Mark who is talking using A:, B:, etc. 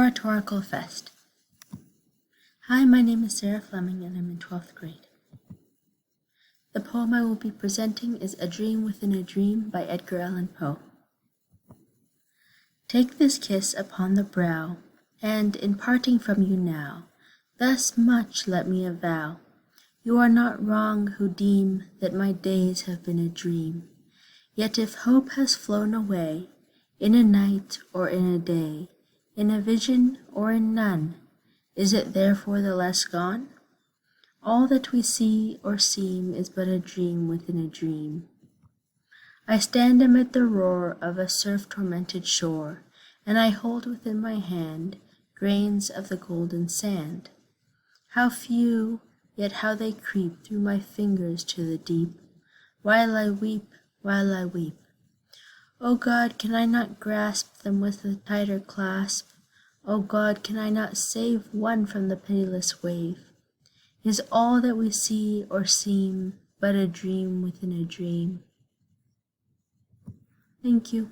A: Oratorical Fest. Hi, my name is Sarah Fleming and I'm in 12th grade. The poem I will be presenting is A Dream Within a Dream by Edgar Allan Poe. Take this kiss upon the brow, and in parting from you now, thus much let me avow. You are not wrong who deem that my days have been a dream. Yet if hope has flown away, in a night or in a day, in a vision or in none, is it therefore the less gone? All that we see or seem is but a dream within a dream. I stand amid the roar of a surf-tormented shore, and I hold within my hand grains of the golden sand. How few, yet how they creep through my fingers to the deep, while I weep, while I weep. O God, can I not grasp them with a tighter clasp? O God, can I not save one from the pitiless wave? Is all that we see or seem but a dream within a dream? Thank you.